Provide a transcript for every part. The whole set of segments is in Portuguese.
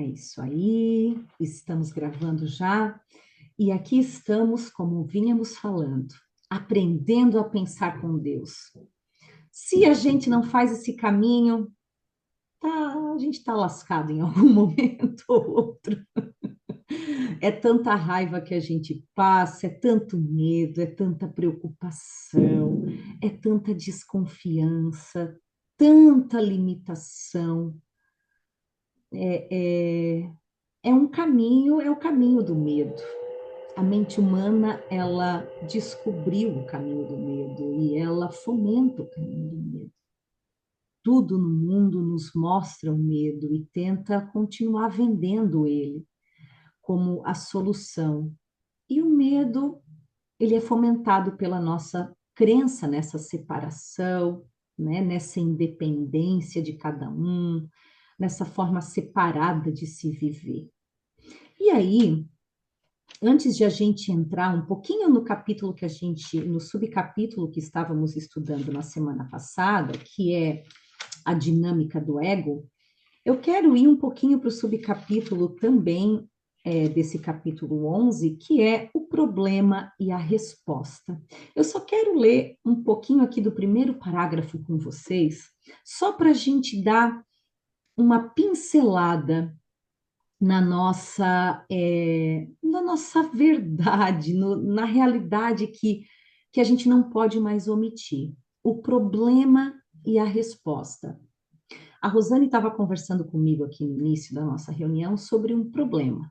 É isso aí, estamos gravando já, e aqui estamos, como vínhamos falando, aprendendo a pensar com Deus. Se a gente não faz esse caminho, a gente está lascado em algum momento ou outro. É tanta raiva que a gente passa, é tanto medo, é tanta preocupação, é tanta desconfiança, tanta limitação. É, é um caminho, é o caminho do medo. A mente humana, ela descobriu o caminho do medo e ela fomenta o caminho do medo. Tudo no mundo nos mostra o medo e tenta continuar vendendo ele como a solução. E o medo, ele é fomentado pela nossa crença nessa separação, né? Nessa independência de cada um, nessa forma separada de se viver. E aí, antes de a gente entrar um pouquinho no capítulo que a gente, no subcapítulo que estávamos estudando na semana passada, que é a dinâmica do ego, eu quero ir um pouquinho para o subcapítulo também desse capítulo 11, que é o problema e a resposta. Eu só quero ler um pouquinho aqui do primeiro parágrafo com vocês, só para a gente dar uma pincelada na nossa verdade, na realidade que a gente não pode mais omitir. O problema e a resposta. A Rosane estava conversando comigo aqui no início da nossa reunião sobre um problema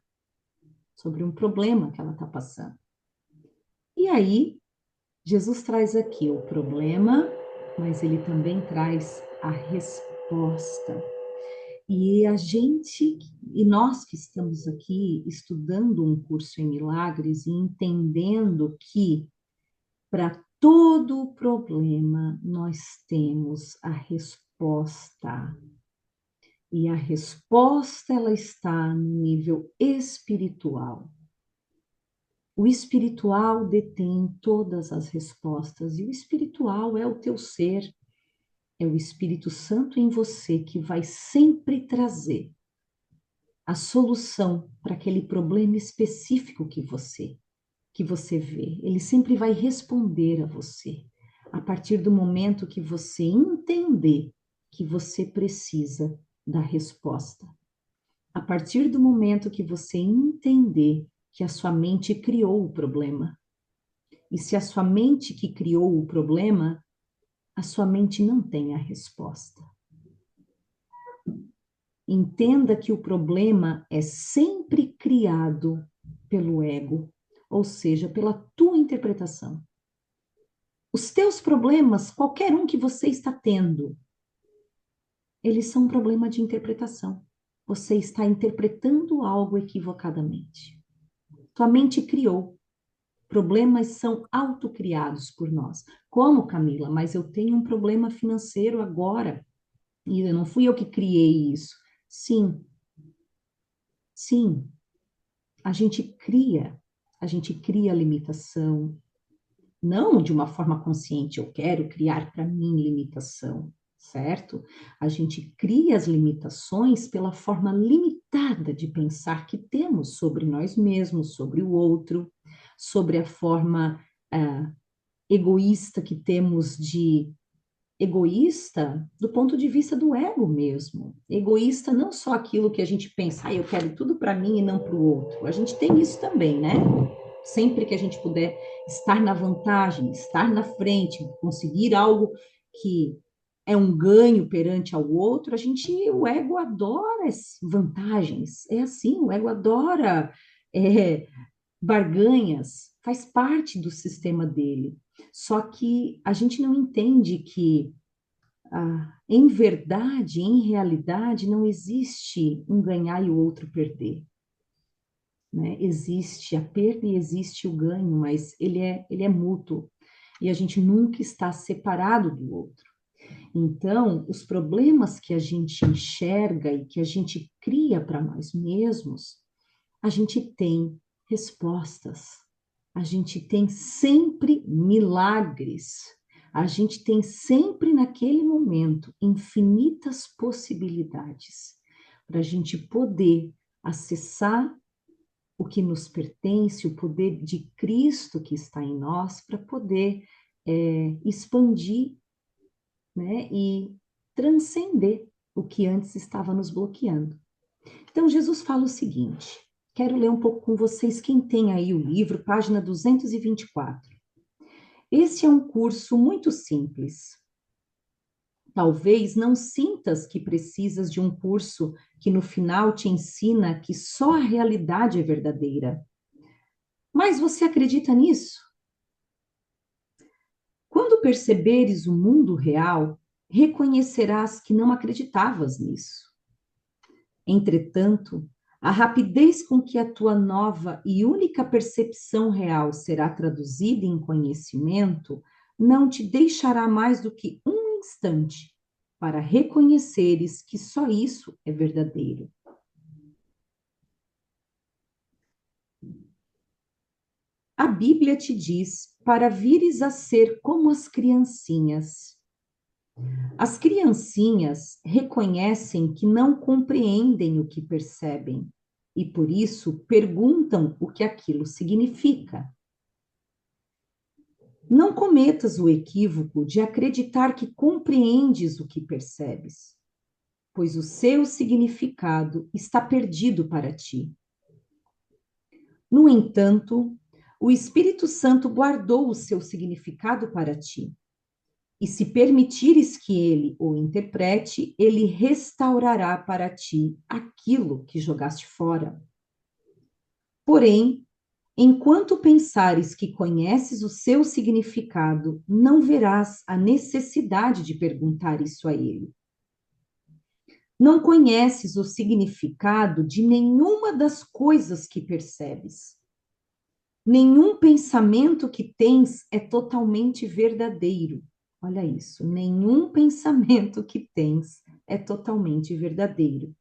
que ela está passando. E aí, Jesus traz aqui o problema, mas ele também traz a resposta. E nós que estamos aqui estudando um curso em milagres e entendendo que para todo problema nós temos a resposta. E a resposta ela está no nível espiritual. O espiritual detém todas as respostas e o espiritual é o teu ser, é o Espírito Santo em você que vai sempre trazer a solução para aquele problema específico que você vê. Ele sempre vai responder a você a partir do momento que você entender que você precisa da resposta. A partir do momento que você entender que a sua mente criou o problema. E se a sua mente que criou o problema, a sua mente não tem a resposta. Entenda que o problema é sempre criado pelo ego, ou seja, pela tua interpretação. Os teus problemas, qualquer um que você está tendo, eles são um problema de interpretação. Você está interpretando algo equivocadamente. Tua mente criou. Problemas são autocriados por nós. Como, Camila? Mas eu tenho um problema financeiro agora e não fui eu que criei isso. Sim, sim, a gente cria limitação, não de uma forma consciente, eu quero criar para mim limitação, certo? A gente cria as limitações pela forma limitada de pensar que temos sobre nós mesmos, sobre o outro, sobre a forma egoísta que temos de egoísta do ponto de vista do ego mesmo. Egoísta não só aquilo que a gente pensa, eu quero tudo para mim e não para o outro. A gente tem isso também, né? Sempre que a gente puder estar na vantagem, estar na frente, conseguir algo que é um ganho perante ao outro, o ego adora as vantagens. É assim, o ego adora é, barganhas, faz parte do sistema dele. Só que a gente não entende que, em verdade, em realidade, não existe um ganhar e o outro perder. Né? Existe a perda e existe o ganho, mas ele é mútuo. E a gente nunca está separado do outro. Então, os problemas que a gente enxerga e que a gente cria para nós mesmos, a gente tem respostas. A gente tem sempre milagres. A gente tem sempre naquele momento infinitas possibilidades. para a gente poder acessar o que nos pertence, o poder de Cristo que está em nós, para poder expandir, né, e transcender o que antes estava nos bloqueando. Então, Jesus fala o seguinte, quero ler um pouco com vocês, quem tem aí o livro, página 224. Esse é um curso muito simples. Talvez não sintas que precisas de um curso que no final te ensina que só a realidade é verdadeira. Mas você acredita nisso? Quando perceberes o mundo real, reconhecerás que não acreditavas nisso. Entretanto, a rapidez com que a tua nova e única percepção real será traduzida em conhecimento não te deixará mais do que um instante para reconheceres que só isso é verdadeiro. A Bíblia te diz para vires a ser como as criancinhas. As criancinhas reconhecem que não compreendem o que percebem e, por isso, perguntam o que aquilo significa. Não cometas o equívoco de acreditar que compreendes o que percebes, pois o seu significado está perdido para ti. No entanto, o Espírito Santo guardou o seu significado para ti. E se permitires que ele o interprete, ele restaurará para ti aquilo que jogaste fora. Porém, enquanto pensares que conheces o seu significado, não verás a necessidade de perguntar isso a ele. Não conheces o significado de nenhuma das coisas que percebes. Nenhum pensamento que tens é totalmente verdadeiro. Olha isso, nenhum pensamento que tens é totalmente verdadeiro.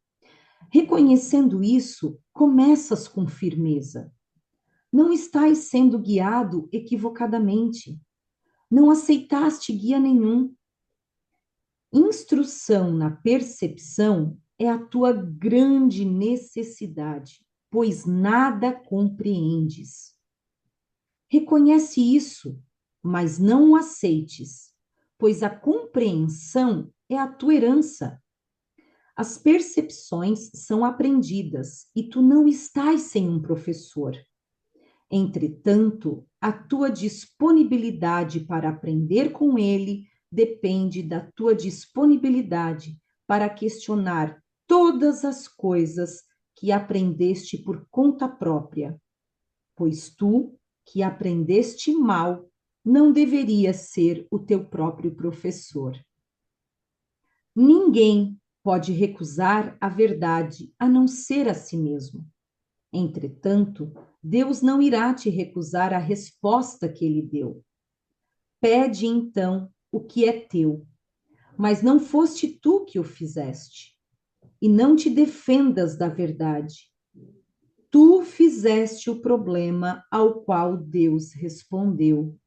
Reconhecendo isso, começas com firmeza. Não estás sendo guiado equivocadamente. Não aceitaste guia nenhum. Instrução na percepção é a tua grande necessidade, pois nada compreendes. Reconhece isso, mas não o aceites, pois a compreensão é a tua herança. As percepções são aprendidas e tu não estás sem um professor. Entretanto, a tua disponibilidade para aprender com ele depende da tua disponibilidade para questionar todas as coisas que aprendeste por conta própria, pois tu, que aprendeste mal, não deverias ser o teu próprio professor. Ninguém pode recusar a verdade a não ser a si mesmo. Entretanto, Deus não irá te recusar a resposta que ele deu. Pede então o que é teu, mas não foste tu que o fizeste. E não te defendas da verdade. Tu fizeste o problema ao qual Deus respondeu.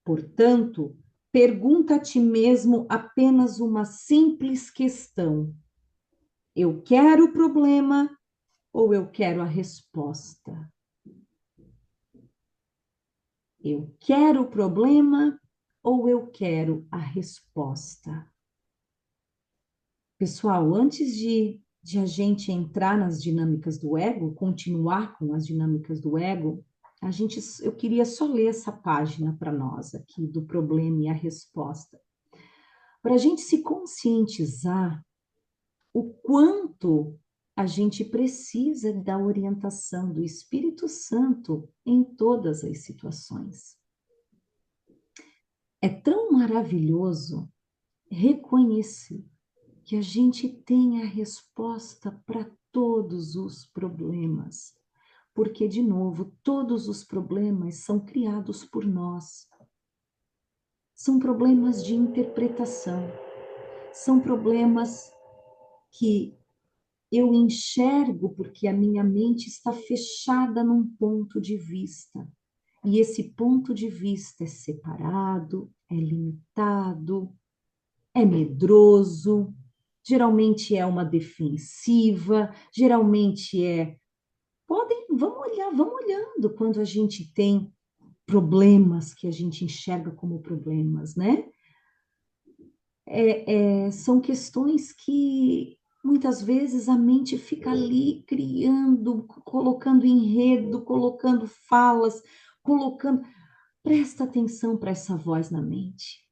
Portanto, pergunta a ti mesmo apenas uma simples questão: eu quero o problema ou eu quero a resposta? Eu quero o problema ou eu quero a resposta? Pessoal, antes de a gente entrar nas dinâmicas do ego, continuar com as dinâmicas do ego, eu queria só ler essa página para nós aqui do problema e a resposta, para a gente se conscientizar o quanto a gente precisa da orientação do Espírito Santo em todas as situações. É tão maravilhoso reconhecer que a gente tem a resposta para todos os problemas, porque, de novo, todos os problemas são criados por nós. São problemas de interpretação, são problemas que eu enxergo porque a minha mente está fechada num ponto de vista. E esse ponto de vista é separado, é limitado, é medroso, geralmente é uma defensiva, geralmente vamos olhando quando a gente tem problemas que a gente enxerga como problemas, né? São questões que muitas vezes a mente fica ali criando, colocando enredo, colocando falas, colocando. Presta atenção para essa voz na mente.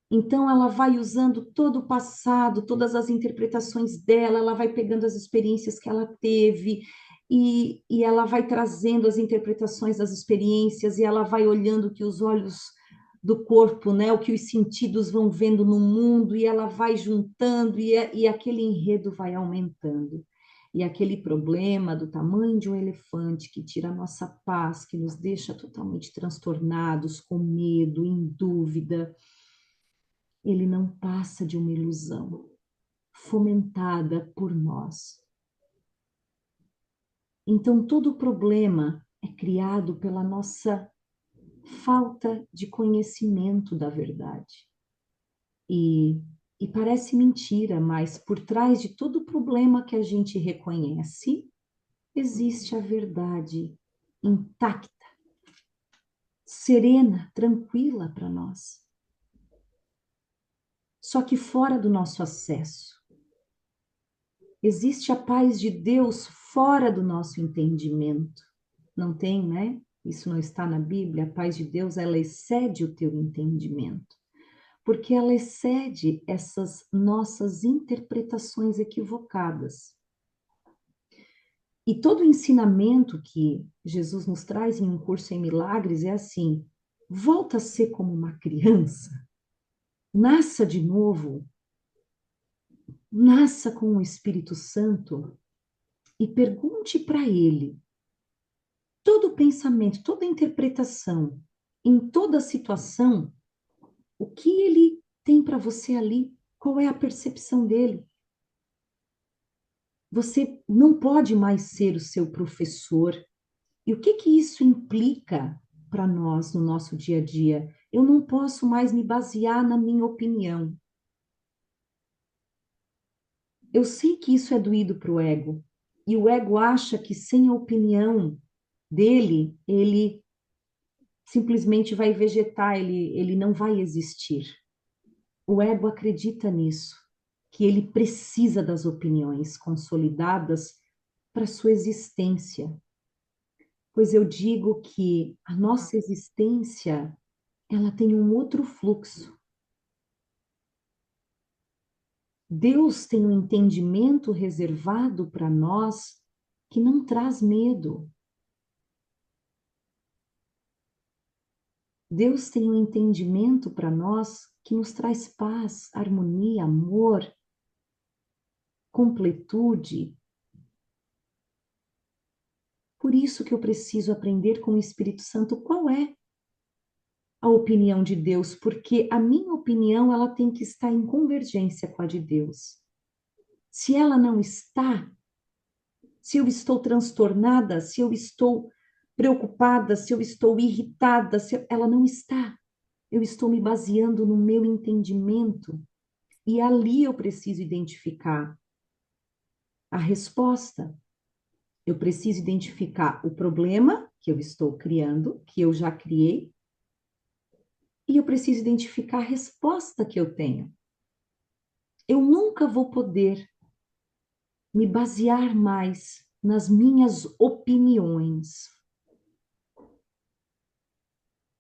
Então, ela vai usando todo o passado, todas as interpretações dela, ela vai pegando as experiências que ela teve, e ela vai trazendo as interpretações das experiências, e ela vai olhando o que os olhos do corpo, né, o que os sentidos vão vendo no mundo, e ela vai juntando, e aquele enredo vai aumentando. E aquele problema do tamanho de um elefante que tira a nossa paz, que nos deixa totalmente transtornados, com medo, em dúvida, ele não passa de uma ilusão fomentada por nós. Então, todo problema é criado pela nossa falta de conhecimento da verdade. E parece mentira, mas por trás de todo problema que a gente reconhece, existe a verdade intacta, serena, tranquila para nós. Só que fora do nosso acesso. Existe a paz de Deus fora do nosso entendimento. Não tem, né? Isso não está na Bíblia. A paz de Deus, ela excede o teu entendimento. Porque ela excede essas nossas interpretações equivocadas. E todo o ensinamento que Jesus nos traz em Um Curso em Milagres é assim: volta a ser como uma criança, nasça de novo, nasça com o Espírito Santo e pergunte para ele todo pensamento, toda interpretação, em toda situação, o que ele tem para você ali, qual é a percepção dele. Você não pode mais ser o seu professor. E o que que isso implica para nós no nosso dia a dia? Eu não posso mais me basear na minha opinião. Eu sei que isso é doído para o ego. E o ego acha que sem a opinião dele, ele simplesmente vai vegetar, ele não vai existir. O ego acredita nisso, que ele precisa das opiniões consolidadas para sua existência. Pois eu digo que a nossa existência, ela tem um outro fluxo. Deus tem um entendimento reservado para nós que não traz medo. Deus tem um entendimento para nós que nos traz paz, harmonia, amor, completude. Por isso que eu preciso aprender com o Espírito Santo qual é a opinião de Deus, porque a minha opinião ela tem que estar em convergência com a de Deus. Se ela não está, se eu estou transtornada, se eu estou preocupada, se eu estou irritada, ela não está. Eu estou me baseando no meu entendimento e ali eu preciso identificar a resposta. Eu preciso identificar o problema que eu estou criando, que eu já criei, e eu preciso identificar a resposta que eu tenho. Eu nunca vou poder me basear mais nas minhas opiniões.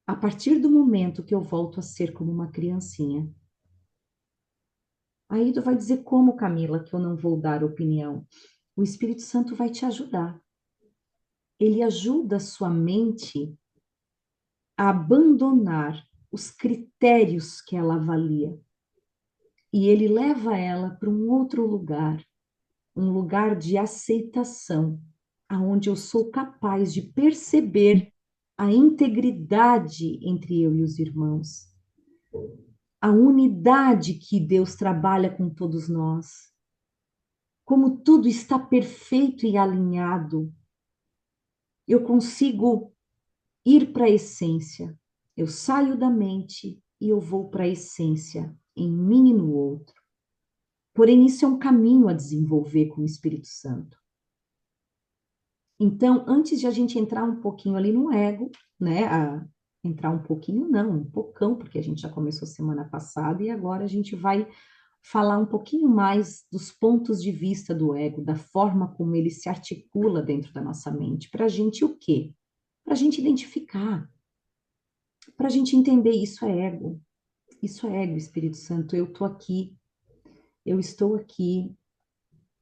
A partir do momento que eu volto a ser como uma criancinha. Aí tu vai dizer como, Camila, que eu não vou dar opinião? O Espírito Santo vai te ajudar. Ele ajuda a sua mente a abandonar os critérios que ela avalia. E ele leva ela para um outro lugar, um lugar de aceitação, aonde eu sou capaz de perceber a integridade entre eu e os irmãos, a unidade que Deus trabalha com todos nós, como tudo está perfeito e alinhado. Eu consigo ir para a essência. Eu saio da mente e eu vou para a essência, em mim e no outro. Porém, isso é um caminho a desenvolver com o Espírito Santo. Então, antes de a gente entrar um pouquinho ali no ego, né? Entrar um pouquinho, não, um pocão, porque a gente já começou semana passada e agora a gente vai falar um pouquinho mais dos pontos de vista do ego, da forma como ele se articula dentro da nossa mente. Para a gente o quê? Para a gente identificar, para a gente entender isso é ego, Espírito Santo, eu estou aqui, eu estou aqui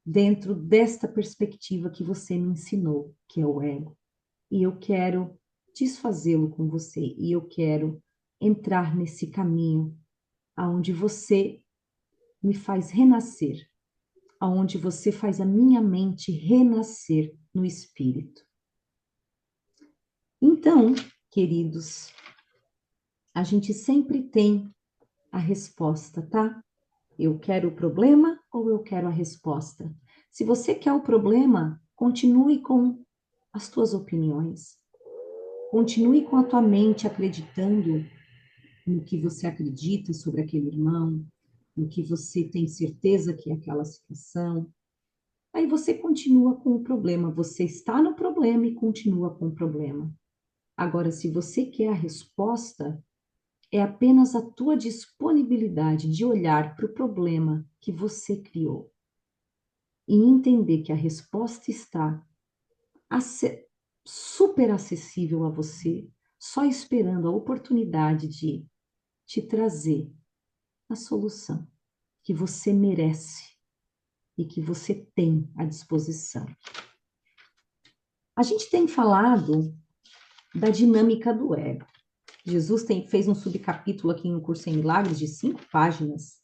dentro desta perspectiva que você me ensinou, que é o ego. E eu quero desfazê-lo com você, e eu quero entrar nesse caminho aonde você me faz renascer, aonde você faz a minha mente renascer no espírito. Então, queridos, a gente sempre tem a resposta, tá? Eu quero o problema ou eu quero a resposta? Se você quer o problema, continue com as tuas opiniões. Continue com a tua mente acreditando no que você acredita sobre aquele irmão, no que você tem certeza que é aquela situação. Aí você continua com o problema, você está no problema e continua com o problema. Agora, se você quer a resposta, é apenas a tua disponibilidade de olhar para o problema que você criou e entender que a resposta está super acessível a você, só esperando a oportunidade de te trazer a solução que você merece e que você tem à disposição. A gente tem falado da dinâmica do ego. Jesus fez um subcapítulo aqui no Curso em Milagres de 5 páginas,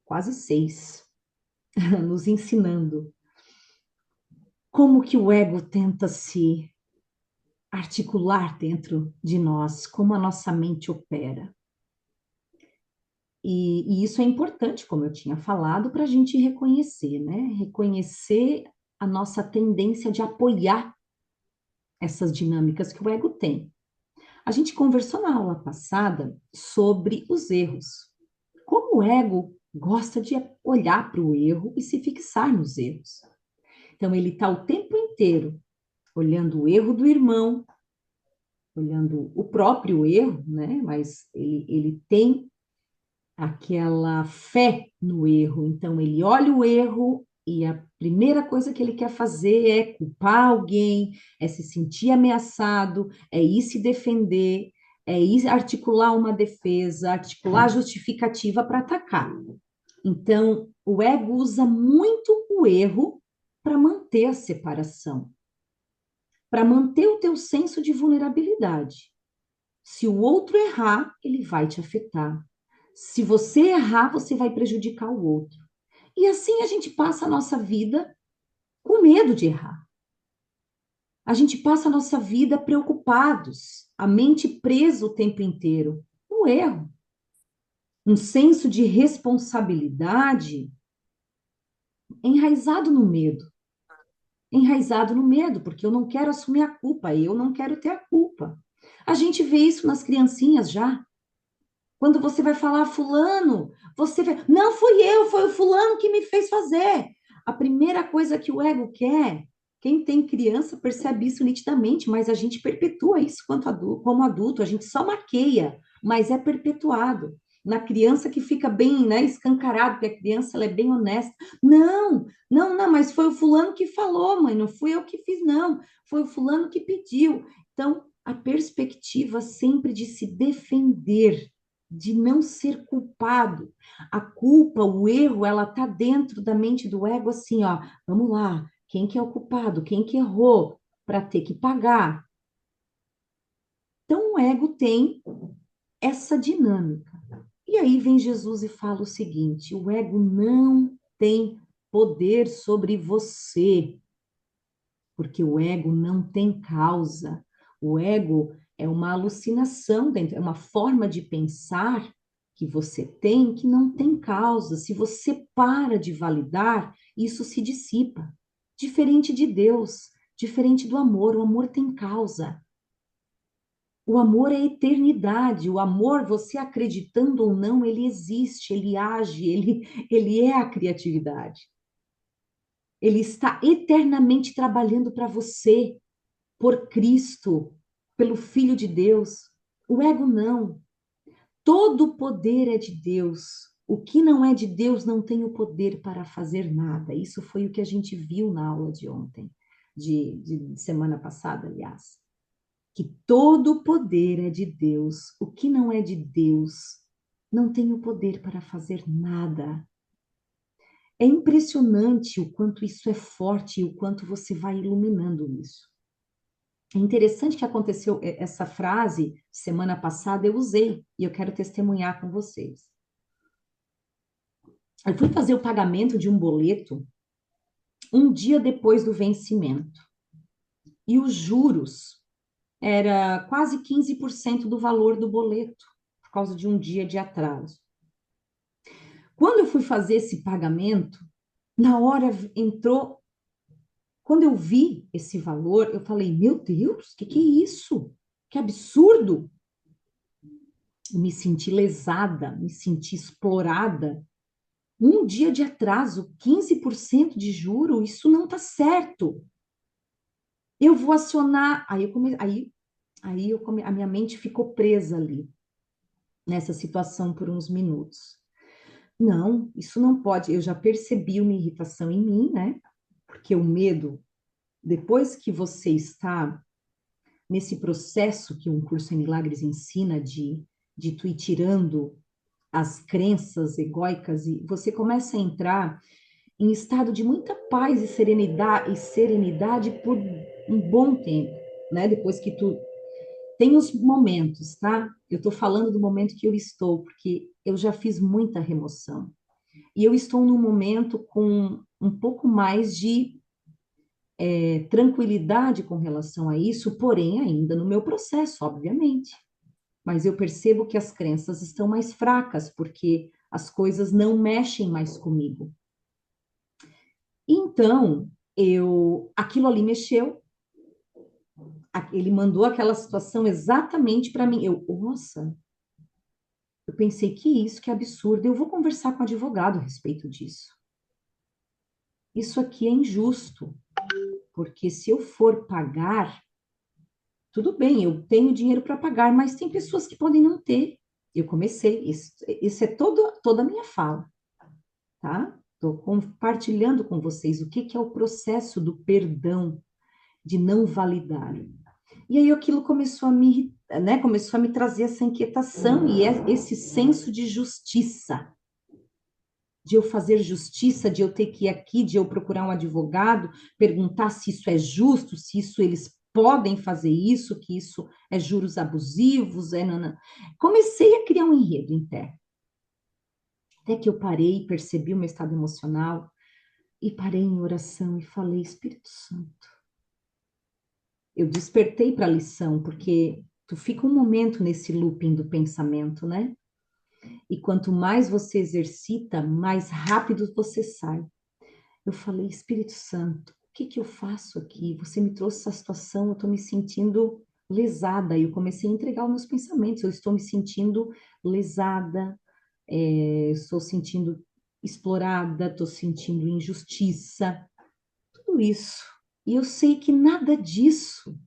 quase 6, nos ensinando como que o ego tenta se articular dentro de nós, como a nossa mente opera. E isso é importante, como eu tinha falado, para a gente reconhecer, né? Reconhecer a nossa tendência de apoiar essas dinâmicas que o ego tem. A gente conversou na aula passada sobre os erros. Como o ego gosta de olhar para o erro e se fixar nos erros. Então, ele está o tempo inteiro olhando o erro do irmão, olhando o próprio erro, né? Mas ele tem aquela fé no erro. Então, ele olha o erro e a primeira coisa que ele quer fazer é culpar alguém, é se sentir ameaçado, é ir se defender, é ir articular uma defesa, articular justificativa para atacar. Então, o ego usa muito o erro para manter a separação, para manter o teu senso de vulnerabilidade. Se o outro errar, ele vai te afetar. Se você errar, você vai prejudicar o outro. E assim a gente passa a nossa vida com medo de errar. A gente passa a nossa vida preocupados, a mente presa o tempo inteiro no erro. Um senso de responsabilidade enraizado no medo. Enraizado no medo, porque eu não quero assumir a culpa, eu não quero ter a culpa. A gente vê isso nas criancinhas já. Quando você vai falar, fulano, você vai, não fui eu, foi o fulano que me fez fazer. A primeira coisa que o ego quer, quem tem criança percebe isso nitidamente, mas a gente perpetua isso como adulto, a gente só maqueia, mas é perpetuado. Na criança que fica bem, né, escancarado, porque a criança ela é bem honesta. Não, não, não, mas foi o fulano que falou, mãe, não fui eu que fiz, não. Foi o fulano que pediu. Então, a perspectiva sempre de se defender, de não ser culpado. A culpa, o erro, ela tá dentro da mente do ego assim, ó, vamos lá, quem que é o culpado, quem que errou para ter que pagar. Então o ego tem essa dinâmica. E aí vem Jesus e fala o seguinte: o ego não tem poder sobre você, porque o ego não tem causa. O ego é uma alucinação dentro, é uma forma de pensar que você tem que não tem causa. Se você para de validar, isso se dissipa. Diferente de Deus, diferente do amor, o amor tem causa. O amor é eternidade. O amor, você acreditando ou não, ele existe, ele age, ele é a criatividade. Ele está eternamente trabalhando para você, por Cristo, pelo Filho de Deus. O ego não. Todo o poder é de Deus. O que não é de Deus não tem o poder para fazer nada. Isso foi o que a gente viu na aula de ontem, de semana passada, aliás. Que todo o poder é de Deus. O que não é de Deus não tem o poder para fazer nada. É impressionante o quanto isso é forte e o quanto você vai iluminando isso. É interessante que aconteceu essa frase semana passada, eu usei e eu quero testemunhar com vocês. Eu fui fazer o pagamento de um boleto um dia depois do vencimento. E os juros era quase 15% do valor do boleto, por causa de um dia de atraso. Quando eu fui fazer esse pagamento, na hora entrou. Quando eu vi esse valor, eu falei: meu Deus, o que é isso? Que absurdo! Eu me senti lesada, me senti explorada. Um dia de atraso, 15% de juro, isso não está certo. Eu vou acionar. A minha mente ficou presa ali, nessa situação por uns minutos. Não, isso não pode. Eu já percebi uma irritação em mim, né? Porque o medo, depois que você está nesse processo que um curso em milagres ensina de tu ir tirando as crenças egóicas e você começa a entrar em estado de muita paz e serenidade por um bom tempo, né? Depois que tu tem os momentos, tá? Eu estou falando do momento que eu estou, porque eu já fiz muita remoção. E eu estou num momento com um pouco mais de tranquilidade com relação a isso, porém ainda no meu processo, obviamente. Mas eu percebo que as crenças estão mais fracas, porque as coisas não mexem mais comigo. Então, aquilo ali mexeu, ele mandou aquela situação exatamente para mim. Nossa, eu pensei que isso, que absurdo. Eu vou conversar com o advogado a respeito disso. Isso aqui é injusto, porque se eu for pagar, tudo bem, eu tenho dinheiro para pagar, mas tem pessoas que podem não ter. Eu comecei, isso é toda a minha fala, tá? Estou compartilhando com vocês o que é o processo do perdão, de não validar. E aí aquilo começou a me, né, começou a me trazer essa inquietação e esse senso de justiça, de eu fazer justiça, de eu ter que ir aqui, de eu procurar um advogado, perguntar se isso é justo, se isso eles podem fazer isso, que isso é juros abusivos, não, não. Comecei a criar um enredo interno. Até que eu parei, percebi o meu estado emocional e parei em oração e falei: Espírito Santo, eu despertei para a lição, porque tu fica um momento nesse looping do pensamento, né? E quanto mais você exercita, mais rápido você sai. Eu falei: Espírito Santo, o que que eu faço aqui? Você me trouxe essa situação, eu estou me sentindo lesada. E eu comecei a entregar os meus pensamentos. Eu estou me sentindo lesada, estou sentindo explorada, estou sentindo injustiça, tudo isso. E eu sei que nada disso,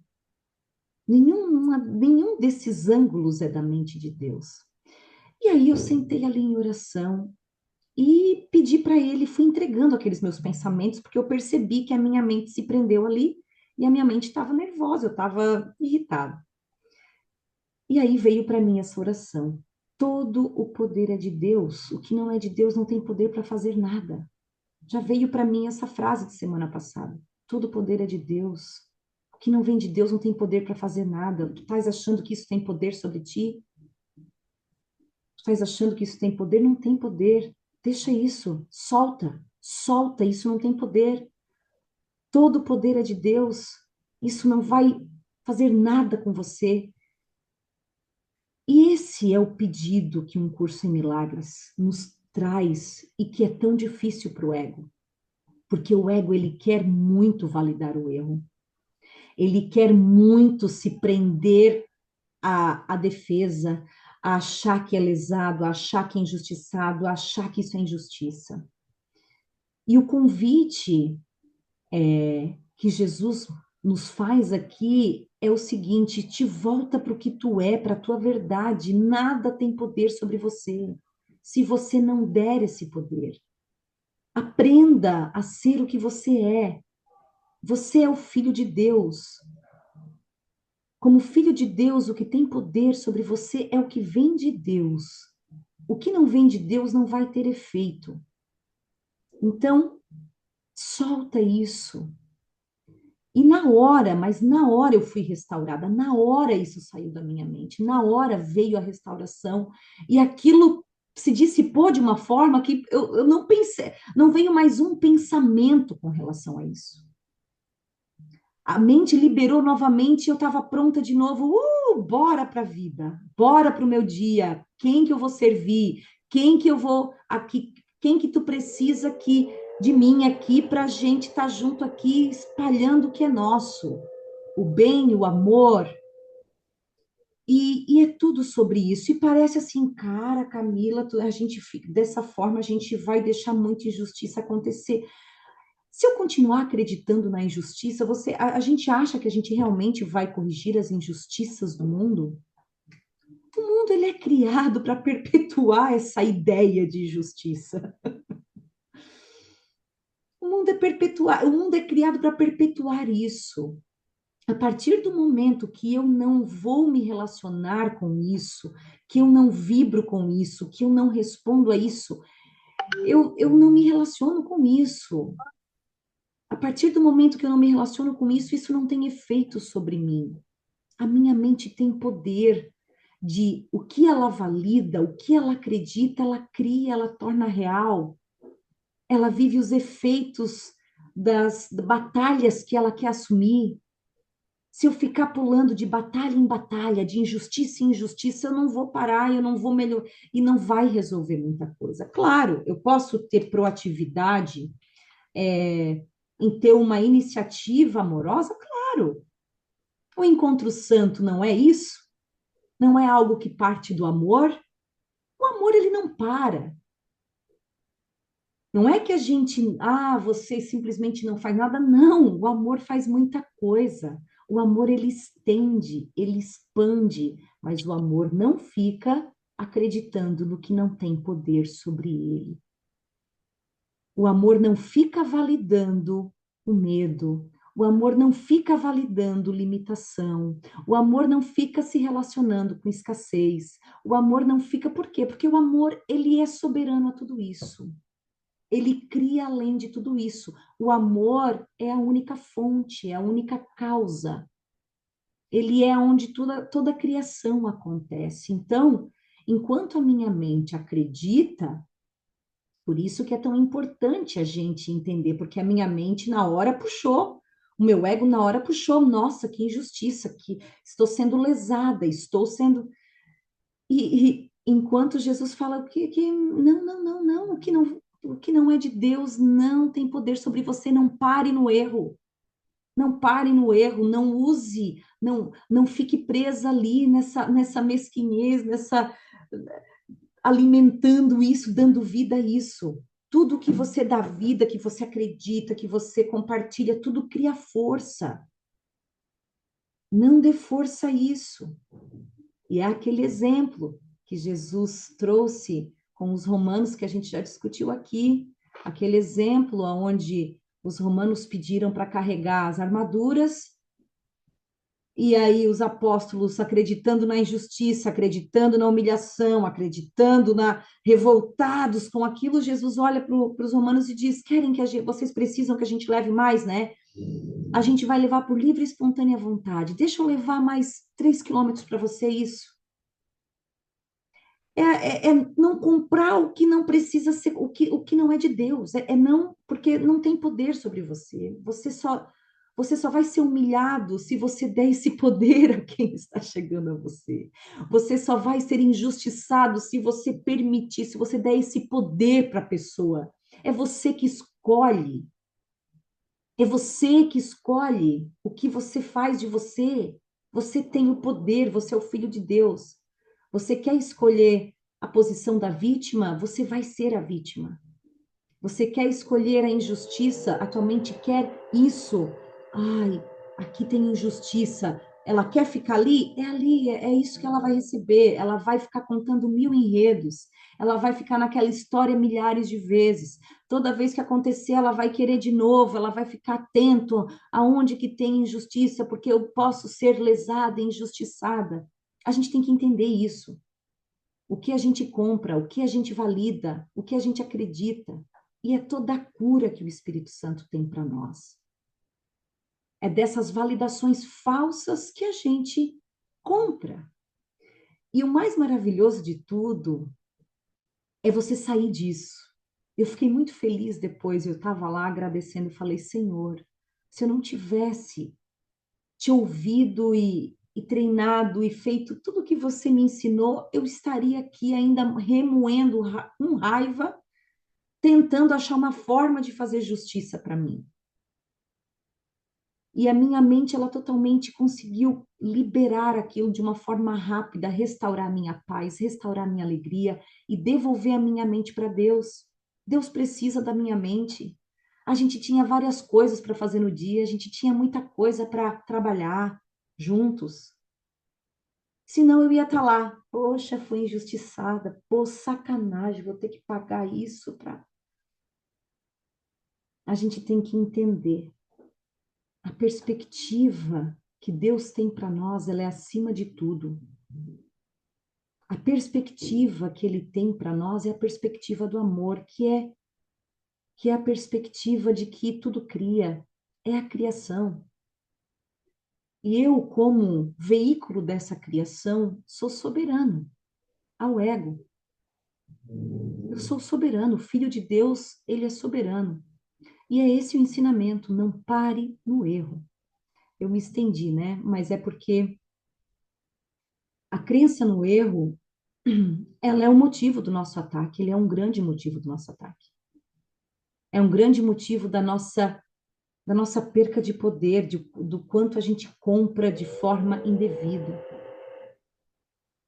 nenhum desses ângulos é da mente de Deus. E aí eu sentei ali em oração e pedi para ele, fui entregando aqueles meus pensamentos, porque eu percebi que a minha mente se prendeu ali e a minha mente estava nervosa, eu estava irritada. E aí veio para mim essa oração. Todo o poder é de Deus, o que não é de Deus não tem poder para fazer nada. Já veio para mim essa frase de semana passada. Todo o poder é de Deus. O que não vem de Deus não tem poder para fazer nada. Tu estás achando que isso tem poder sobre ti? Tu estás achando que isso tem poder? Não tem poder. Deixa isso. Solta. Solta. Isso não tem poder. Todo o poder é de Deus. Isso não vai fazer nada com você. E esse é o pedido que um curso em milagres nos traz e que é tão difícil para o ego. Porque o ego, ele quer muito validar o erro. Ele quer muito se prender a defesa, a achar que é lesado, a achar que é injustiçado, a achar que isso é injustiça. E o convite que Jesus nos faz aqui é o seguinte: te volta para o que tu é, para a tua verdade. Nada tem poder sobre você, se você não der esse poder. Aprenda a ser o que você é. Você é o filho de Deus. Como filho de Deus, o que tem poder sobre você é o que vem de Deus. O que não vem de Deus não vai ter efeito. Então, solta isso. E na hora, mas na hora eu fui restaurada, na hora isso saiu da minha mente, na hora veio a restauração, e aquilo se dissipou de uma forma que eu não pensei, não veio mais um pensamento com relação a isso. A mente liberou novamente, eu estava pronta de novo, bora para a vida, bora para o meu dia, quem que eu vou servir, quem que eu vou aqui, quem que tu precisa aqui de mim aqui para a gente estar junto aqui espalhando o que é nosso, o bem, o amor, e é tudo sobre isso. E parece assim, cara, Camila, a gente fica dessa forma, a gente vai deixar muita injustiça acontecer. Se eu continuar acreditando na injustiça, a gente acha que a gente realmente vai corrigir as injustiças do mundo? O mundo ele é criado para perpetuar essa ideia de injustiça. O mundo é criado para perpetuar isso. A partir do momento que eu não vou me relacionar com isso, que eu não vibro com isso, que eu não respondo a isso, eu não me relaciono com isso. A partir do momento que eu não me relaciono com isso, isso não tem efeito sobre mim. A minha mente tem poder de o que ela valida, o que ela acredita, ela cria, ela torna real. Ela vive os efeitos das batalhas que ela quer assumir. Se eu ficar pulando de batalha em batalha, de injustiça em injustiça, eu não vou parar, eu não vou melhorar e não vai resolver muita coisa. Claro, eu posso ter proatividade em ter uma iniciativa amorosa, claro. O encontro santo não é isso? Não é algo que parte do amor? O amor, ele não para. Não é que a gente, você simplesmente não faz nada. Não, o amor faz muita coisa. O amor, ele estende, ele expande, mas o amor não fica acreditando no que não tem poder sobre ele. O amor não fica validando o medo. O amor não fica validando limitação. O amor não fica se relacionando com escassez. O amor não fica, por quê? Porque o amor, ele é soberano a tudo isso. Ele cria além de tudo isso. O amor é a única fonte, é a única causa. Ele é onde toda a criação acontece. Então, enquanto a minha mente acredita, por isso que é tão importante a gente entender, porque a minha mente na hora puxou, o meu ego na hora puxou, nossa, que injustiça, que estou sendo lesada, estou sendo. E enquanto Jesus fala que não, não, não, não, o que não é de Deus não tem poder sobre você, não pare no erro. Não pare no erro, não use, não fique presa ali nessa mesquinhez, nessa alimentando isso, dando vida a isso. Tudo que você dá vida, que você acredita, que você compartilha, tudo cria força. Não dê força a isso. E é aquele exemplo que Jesus trouxe com os romanos que a gente já discutiu aqui, aquele exemplo onde os romanos pediram para carregar as armaduras. E aí os apóstolos acreditando na injustiça, acreditando na humilhação, acreditando revoltados com aquilo, Jesus olha para os romanos e diz: querem que vocês precisam que a gente leve mais, né? A gente vai levar por livre e espontânea vontade. Deixa eu levar mais 3 quilômetros para você isso. É não comprar o que não precisa ser, o que não é de Deus. É não, porque não tem poder sobre você. Você só vai ser humilhado se você der esse poder a quem está chegando a você. Você só vai ser injustiçado se você permitir, se você der esse poder para a pessoa. É você que escolhe. É você que escolhe o que você faz de você. Você tem o poder, você é o filho de Deus. Você quer escolher a posição da vítima, você vai ser a vítima. Você quer escolher a injustiça, a tua mente quer isso. Ai, aqui tem injustiça. Ela quer ficar ali, é isso que ela vai receber. Ela vai ficar contando 1000 enredos. Ela vai ficar naquela história milhares de vezes. Toda vez que acontecer, ela vai querer de novo. Ela vai ficar atento aonde que tem injustiça, porque eu posso ser lesada, injustiçada. A gente tem que entender isso. O que a gente compra, o que a gente valida, o que a gente acredita. E é toda a cura que o Espírito Santo tem para nós. É dessas validações falsas que a gente compra. E o mais maravilhoso de tudo é você sair disso. Eu fiquei muito feliz depois, eu estava lá agradecendo, falei, Senhor, se eu não tivesse te ouvido e treinado e feito tudo o que você me ensinou, eu estaria aqui ainda remoendo com raiva, tentando achar uma forma de fazer justiça para mim. E a minha mente, ela totalmente conseguiu liberar aquilo de uma forma rápida, restaurar a minha paz, restaurar a minha alegria e devolver a minha mente para Deus. Deus precisa da minha mente. A gente tinha várias coisas para fazer no dia, a gente tinha muita coisa para trabalhar juntos. Senão eu ia estar lá, poxa, fui injustiçada, pô, sacanagem, vou ter que pagar isso para. A gente tem que entender a perspectiva que Deus tem para nós, ela é acima de tudo. A perspectiva que ele tem para nós é a perspectiva do amor, que é a perspectiva de que tudo cria, é a criação. E eu, como veículo dessa criação, sou soberano ao ego. Eu sou soberano, o filho de Deus, ele é soberano. E é esse o ensinamento, não pare no erro. Eu me estendi, né? Mas é porque a crença no erro, ela é o motivo do nosso ataque, ele é um grande motivo do nosso ataque. É um grande motivo da nossa perca de poder, do quanto a gente compra de forma indevida,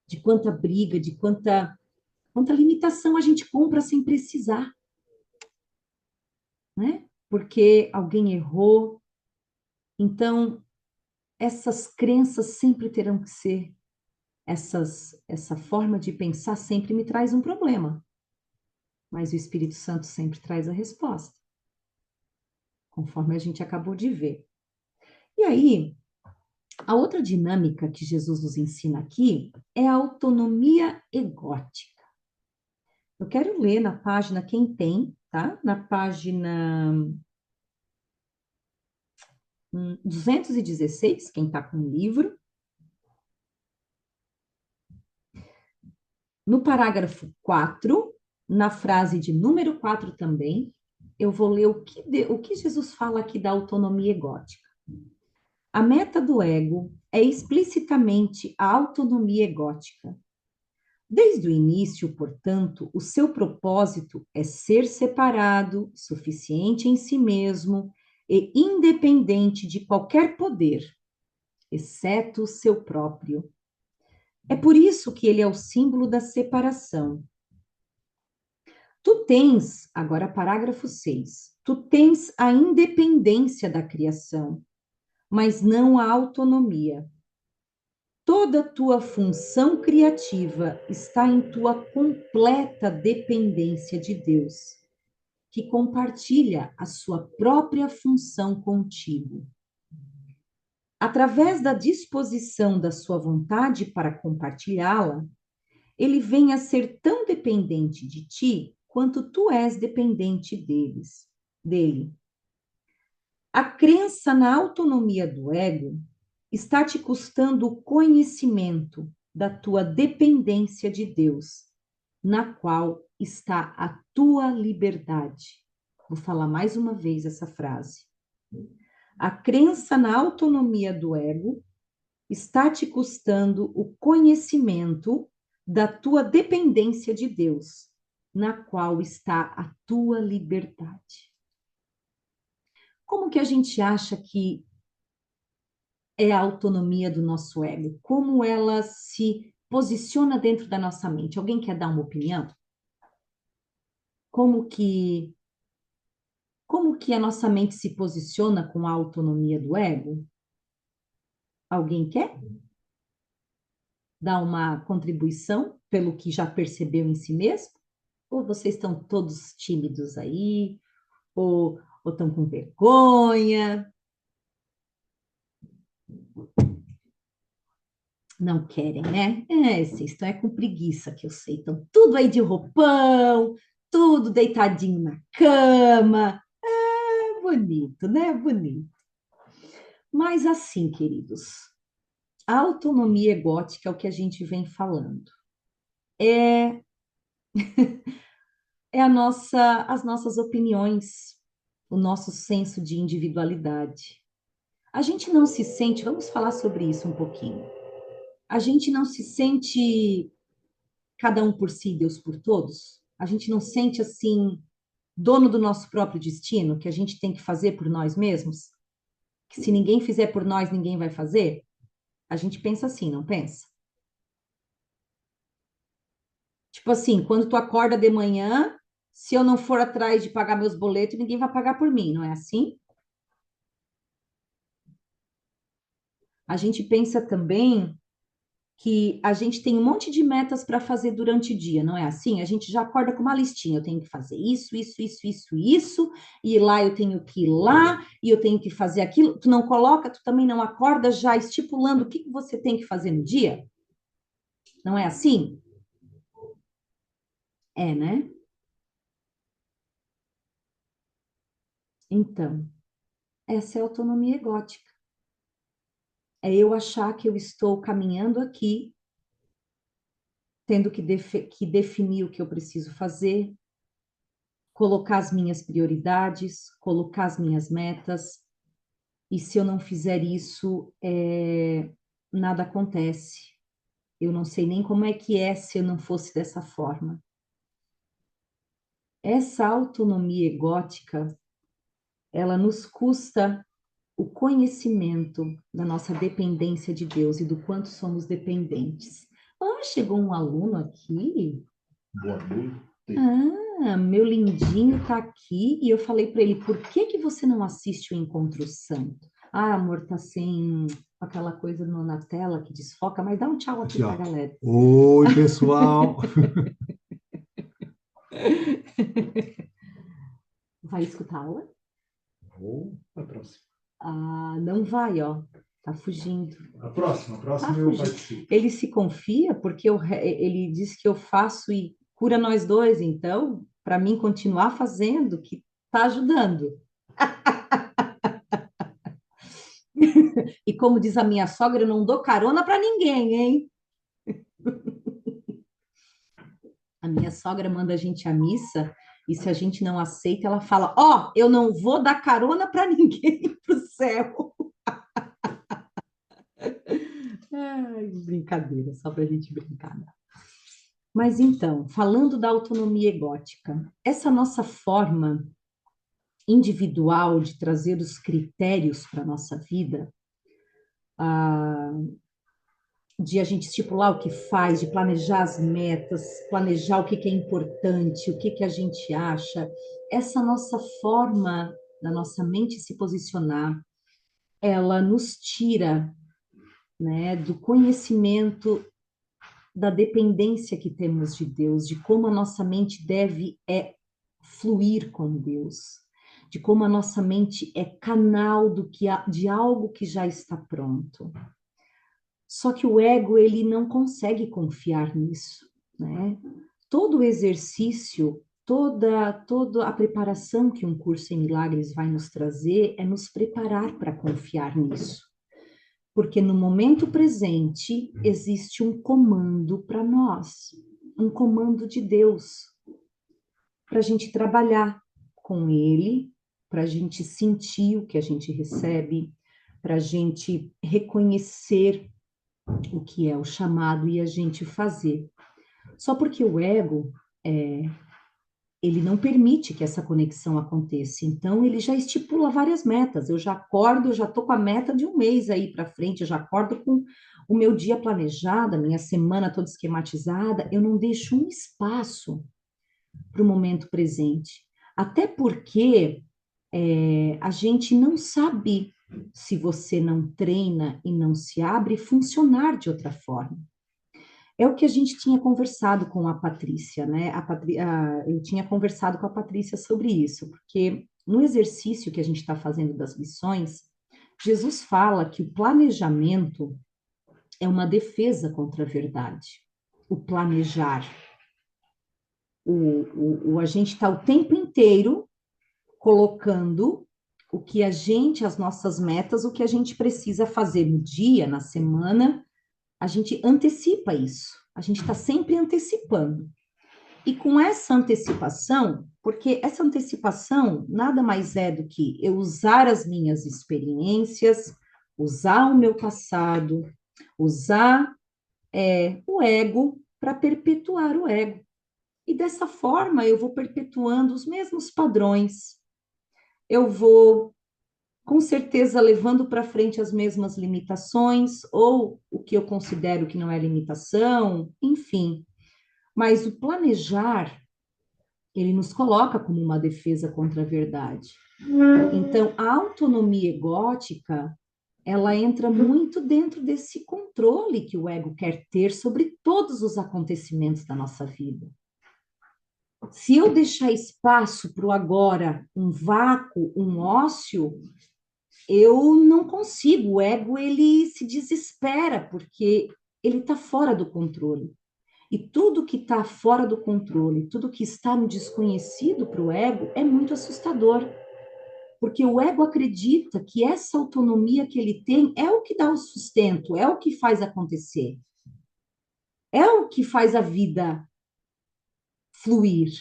de quanta briga, de quanta limitação a gente compra sem precisar, né? Porque alguém errou. Então, essas crenças sempre terão que ser, essa forma de pensar sempre me traz um problema, mas o Espírito Santo sempre traz a resposta, conforme a gente acabou de ver. E aí, a outra dinâmica que Jesus nos ensina aqui é a autonomia egótica. Eu quero ler na página, quem tem, tá? Na página 216, quem está com o livro. No parágrafo 4, na frase de número 4 também, eu vou ler o que Jesus fala aqui da autonomia egótica. A meta do ego é explicitamente a autonomia egótica. Desde o início, portanto, o seu propósito é ser separado, suficiente em si mesmo e independente de qualquer poder, exceto o seu próprio. É por isso que ele é o símbolo da separação. Tu tens, agora parágrafo 6, tu tens a independência da criação, mas não a autonomia. Toda tua função criativa está em tua completa dependência de Deus, que compartilha a sua própria função contigo. Através da disposição da sua vontade para compartilhá-la, ele vem a ser tão dependente de ti quanto tu és dependente dele. A crença na autonomia do ego está te custando o conhecimento da tua dependência de Deus, na qual está a tua liberdade. Vou falar mais uma vez essa frase. A crença na autonomia do ego está te custando o conhecimento da tua dependência de Deus, na qual está a tua liberdade. Como que a gente acha que é a autonomia do nosso ego? Como ela se posiciona dentro da nossa mente? Alguém quer dar uma opinião? Como que, como que a nossa mente se posiciona com a autonomia do ego? Alguém quer dar uma contribuição pelo que já percebeu em si mesmo? Ou vocês estão todos tímidos aí? Ou estão com vergonha? Não querem, né? É, vocês estão com preguiça, que eu sei. Estão tudo aí de roupão, tudo deitadinho na cama. É bonito, né? Bonito. Mas assim, queridos, a autonomia egótica é o que a gente vem falando. É, é as nossas opiniões, o nosso senso de individualidade. A gente não se sente, vamos falar sobre isso um pouquinho. A gente não se sente cada um por si, Deus por todos? A gente não sente assim, dono do nosso próprio destino, que a gente tem que fazer por nós mesmos? Que se ninguém fizer por nós, ninguém vai fazer? A gente pensa assim, não pensa? Tipo assim, quando tu acorda de manhã, se eu não for atrás de pagar meus boletos, ninguém vai pagar por mim, não é assim? A gente pensa também que a gente tem um monte de metas para fazer durante o dia, não é assim? A gente já acorda com uma listinha, eu tenho que fazer isso, isso, isso, isso, isso, e lá eu tenho que ir lá, e eu tenho que fazer aquilo. Tu não coloca, tu também não acorda já estipulando o que que você tem que fazer no dia? Não é assim? É, né? Então, essa é a autonomia egótica. É eu achar que eu estou caminhando aqui, tendo que definir o que eu preciso fazer, colocar as minhas prioridades, colocar as minhas metas. E se eu não fizer isso, nada acontece. Eu não sei nem como é que é se eu não fosse dessa forma. Essa autonomia egótica, ela nos custa o conhecimento da nossa dependência de Deus e do quanto somos dependentes. Ah, chegou um aluno aqui. Boa noite. Ah, meu lindinho está aqui e eu falei para ele, por que que você não assiste o Encontro Santo? Ah, amor, tá sem aquela coisa na tela que desfoca, mas dá um tchau aqui Aqui, para a ó. galera. Oi, pessoal. Vai escutar a aula? Vou a próxima. Ah, não vai, ó. Tá fugindo. A Tá próxima eu fugindo. participo. Ele se confia porque ele diz que eu faço e cura nós dois, então, para mim continuar fazendo, que tá ajudando. E como diz a minha sogra, eu não dou carona para ninguém, hein? A minha sogra manda a gente à missa e se a gente não aceita, ela fala: Ó, eu não vou dar carona para ninguém pro céu. Ai, brincadeira, só para a gente brincar. Né? Mas então, falando da autonomia egótica, essa nossa forma individual de trazer os critérios para a nossa vida, de a gente estipular o que faz, de planejar as metas, planejar o que que é importante, o que que a gente acha, essa nossa forma da nossa mente se posicionar, ela nos tira, né, do conhecimento da dependência que temos de Deus, de como a nossa mente deve fluir com Deus, de como a nossa mente é canal de algo que já está pronto. Só que o ego, ele não consegue confiar nisso, né? Todo o exercício, toda a preparação que um curso em milagres vai nos trazer é nos preparar para confiar nisso. Porque no momento presente existe um comando para nós, um comando de Deus, para a gente trabalhar com Ele, para a gente sentir o que a gente recebe, para a gente reconhecer o que é o chamado e a gente fazer. Só porque o ego ele não permite que essa conexão aconteça. Então, ele já estipula várias metas. Eu já acordo, eu já estou com a meta de um mês aí para frente, eu já acordo com o meu dia planejado, a minha semana toda esquematizada. Eu não deixo um espaço para o momento presente. Até porque a gente não sabe, se você não treina e não se abre, funcionar de outra forma. É o que a gente tinha conversado com a Patrícia, né? Eu tinha conversado com a Patrícia sobre isso, porque no exercício que a gente está fazendo das lições, Jesus fala que o planejamento é uma defesa contra a verdade. O planejar. A gente está o tempo inteiro colocando o que a gente, as nossas metas, o que a gente precisa fazer no dia, na semana, a gente antecipa isso. A gente está sempre antecipando. E com essa antecipação, porque essa antecipação nada mais é do que eu usar as minhas experiências, usar o meu passado, usar o ego para perpetuar o ego. E dessa forma eu vou perpetuando os mesmos padrões, eu vou com certeza levando para frente as mesmas limitações, ou o que eu considero que não é limitação, enfim. Mas o planejar, ele nos coloca como uma defesa contra a verdade. Então, a autonomia egótica, ela entra muito dentro desse controle que o ego quer ter sobre todos os acontecimentos da nossa vida. Se eu deixar espaço para o agora, um vácuo, um ócio, eu não consigo. O ego, ele se desespera, porque ele está fora do controle. E tudo que está fora do controle, tudo que está no desconhecido para o ego é muito assustador. Porque o ego acredita que essa autonomia que ele tem é o que dá o sustento, é o que faz acontecer, é o que faz a vida fluir.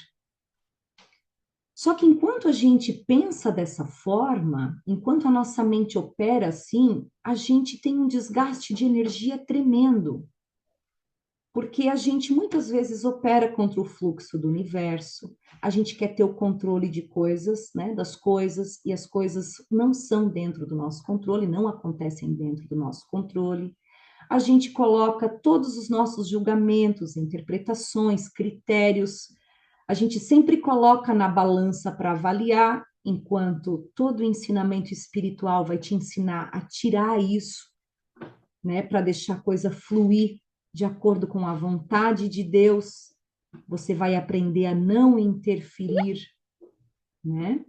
Só que enquanto a gente pensa dessa forma, enquanto a nossa mente opera assim, a gente tem um desgaste de energia tremendo. Porque a gente muitas vezes opera contra o fluxo do universo, a gente quer ter o controle de coisas, né, das coisas, e as coisas não são dentro do nosso controle, não acontecem dentro do nosso controle. A gente coloca todos os nossos julgamentos, interpretações, critérios, a gente sempre coloca na balança para avaliar, enquanto todo o ensinamento espiritual vai te ensinar a tirar isso, né, para deixar a coisa fluir de acordo com a vontade de Deus. Você vai aprender a não interferir, né?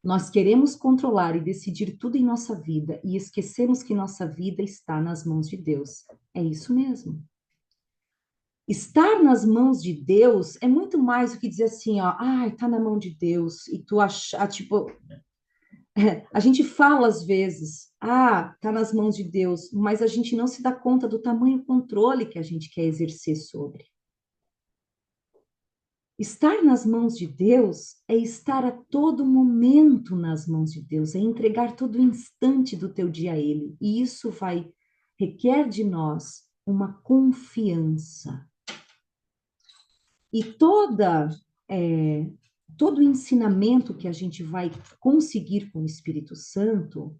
Nós queremos controlar e decidir tudo em nossa vida e esquecemos que nossa vida está nas mãos de Deus. É isso mesmo. Estar nas mãos de Deus é muito mais do que dizer assim, ó, tá na mão de Deus, e tu achar, tipo, a gente fala às vezes, tá nas mãos de Deus, mas a gente não se dá conta do tamanho controle que a gente quer exercer sobre. Estar nas mãos de Deus é estar a todo momento nas mãos de Deus, é entregar todo instante do teu dia a Ele. E isso requer de nós uma confiança. E todo o ensinamento que a gente vai conseguir com o Espírito Santo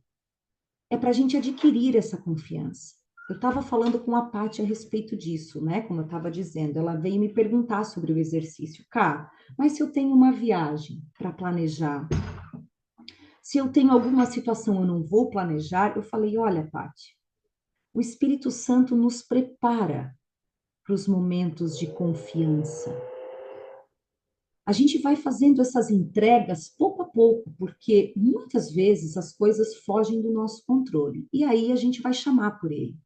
é para a gente adquirir essa confiança. Eu estava falando com a Paty a respeito disso, né? Como eu estava dizendo, ela veio me perguntar sobre o exercício. Cá, mas se eu tenho uma viagem para planejar, se eu tenho alguma situação eu não vou planejar, eu falei, olha, Paty, o Espírito Santo nos prepara para os momentos de confiança. A gente vai fazendo essas entregas pouco a pouco, porque muitas vezes as coisas fogem do nosso controle. E aí a gente vai chamar por ele.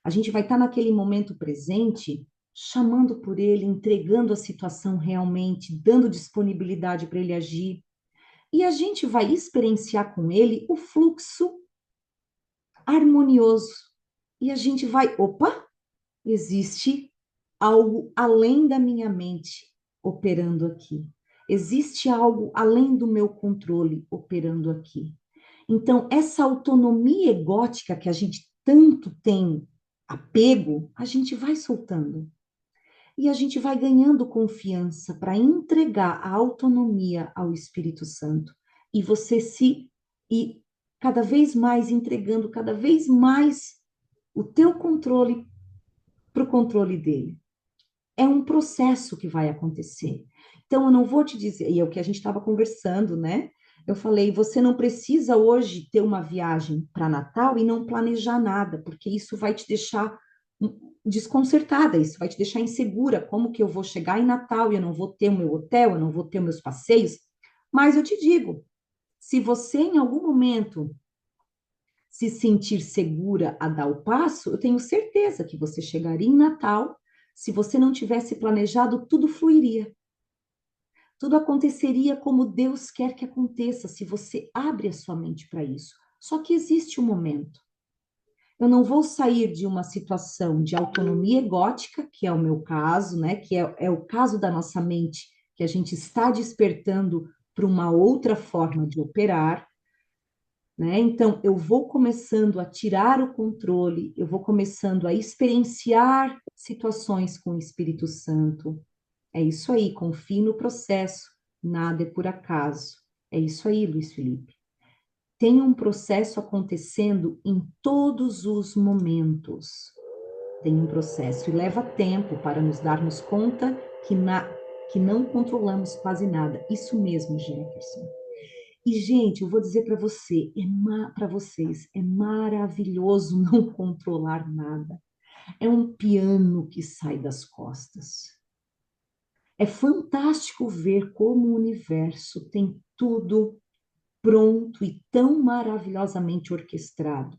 A gente vai estar naquele momento presente, chamando por ele, entregando a situação realmente, dando disponibilidade para ele agir. E a gente vai experienciar com ele o fluxo harmonioso. E a gente vai, opa, existe algo além da minha mente operando aqui. Existe algo além do meu controle operando aqui. Então, essa autonomia egótica que a gente tanto tem apego, a gente vai soltando. E a gente vai ganhando confiança para entregar a autonomia ao Espírito Santo. E você e cada vez mais entregando cada vez mais o teu controle para o controle dele. É um processo que vai acontecer. Então, eu não vou te dizer, e é o que a gente estava conversando, né? Eu falei, você não precisa hoje ter uma viagem para Natal e não planejar nada, porque isso vai te deixar desconcertada, isso vai te deixar insegura. Como que eu vou chegar em Natal e eu não vou ter o meu hotel, eu não vou ter os meus passeios? Mas eu te digo, se você em algum momento se sentir segura a dar o passo, eu tenho certeza que você chegaria em Natal, se você não tivesse planejado, tudo fluiria. Tudo aconteceria como Deus quer que aconteça, se você abre a sua mente para isso. Só que existe um momento. Eu não vou sair de uma situação de autonomia egótica, que é o meu caso, né? Que é o caso da nossa mente, que a gente está despertando para uma outra forma de operar, né? Então, eu vou começando a tirar o controle, eu vou começando a experienciar situações com o Espírito Santo. É isso aí, confie no processo, nada é por acaso. É isso aí, Luiz Felipe. Tem um processo acontecendo em todos os momentos. Tem um processo e leva tempo para nos darmos conta que não controlamos quase nada. Isso mesmo, Jefferson. E, gente, eu vou dizer para vocês, é maravilhoso não controlar nada. É um piano que sai das costas. É fantástico ver como o universo tem tudo pronto e tão maravilhosamente orquestrado.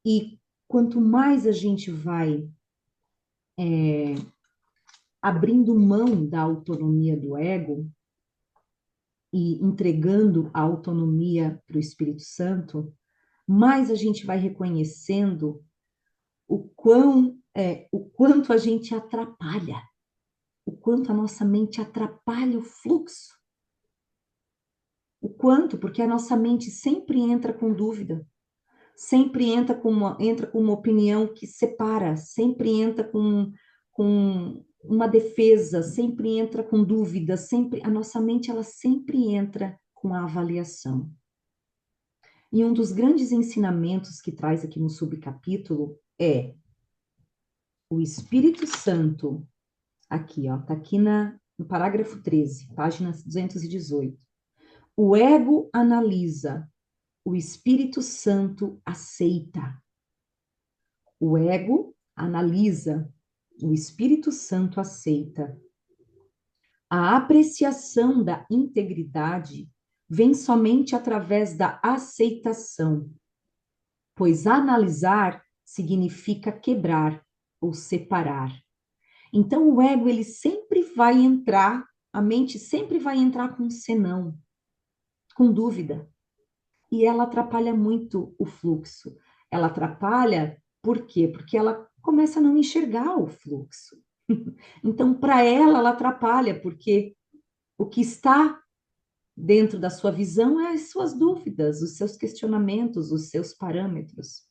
E quanto mais a gente vai abrindo mão da autonomia do ego e entregando a autonomia para o Espírito Santo, mais a gente vai reconhecendo o quanto a gente atrapalha, o quanto a nossa mente atrapalha o fluxo, o quanto, porque a nossa mente sempre entra com dúvida, sempre entra com uma opinião que separa, sempre entra com uma defesa, sempre entra com dúvida, sempre a nossa mente ela sempre entra com a avaliação. E um dos grandes ensinamentos que traz aqui no subcapítulo é o Espírito Santo, aqui, ó, tá aqui no parágrafo 13, página 218. O ego analisa, o Espírito Santo aceita. O ego analisa, o Espírito Santo aceita. A apreciação da integridade vem somente através da aceitação, pois analisar significa quebrar ou separar. Então o ego ele sempre vai entrar, a mente sempre vai entrar com senão, com dúvida. E ela atrapalha muito o fluxo. Ela atrapalha, por quê? Porque ela começa a não enxergar o fluxo. Então, para ela atrapalha, porque o que está dentro da sua visão é as suas dúvidas, os seus questionamentos, os seus parâmetros.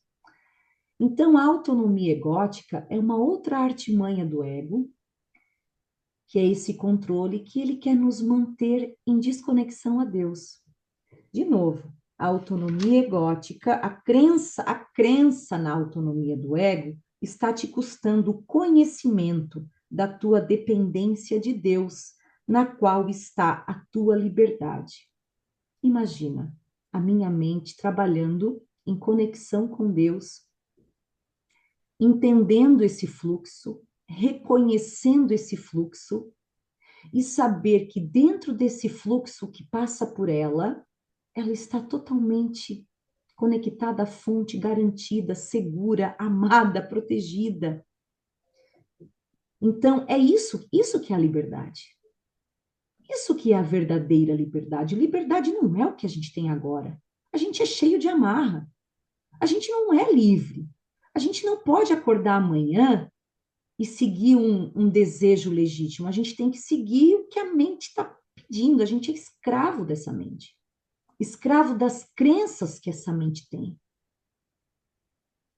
Então, a autonomia egótica é uma outra artimanha do ego, que é esse controle que ele quer nos manter em desconexão a Deus. De novo, a autonomia egótica, a crença na autonomia do ego está te custando o conhecimento da tua dependência de Deus, na qual está a tua liberdade. Imagina a minha mente trabalhando em conexão com Deus, entendendo esse fluxo, reconhecendo esse fluxo e saber que dentro desse fluxo que passa por ela, ela está totalmente conectada à fonte, garantida, segura, amada, protegida. Então, é isso que é a liberdade. Isso que é a verdadeira liberdade. Liberdade não é o que a gente tem agora. A gente é cheio de amarra. A gente não é livre. A gente não pode acordar amanhã e seguir um desejo legítimo. A gente tem que seguir o que a mente está pedindo. A gente é escravo dessa mente. Escravo das crenças que essa mente tem.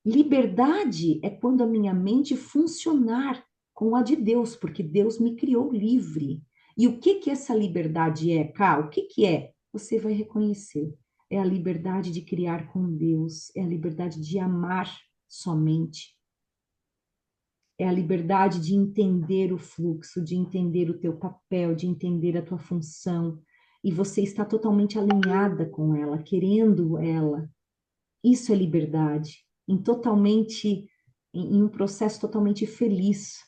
Liberdade é quando a minha mente funcionar com a de Deus, porque Deus me criou livre. E o que que essa liberdade é, Cá? O que que é? Você vai reconhecer. É a liberdade de criar com Deus, é a liberdade de amar somente, é a liberdade de entender o fluxo, de entender o teu papel, de entender a tua função, e você está totalmente alinhada com ela, querendo ela. Isso é liberdade, em um processo totalmente feliz.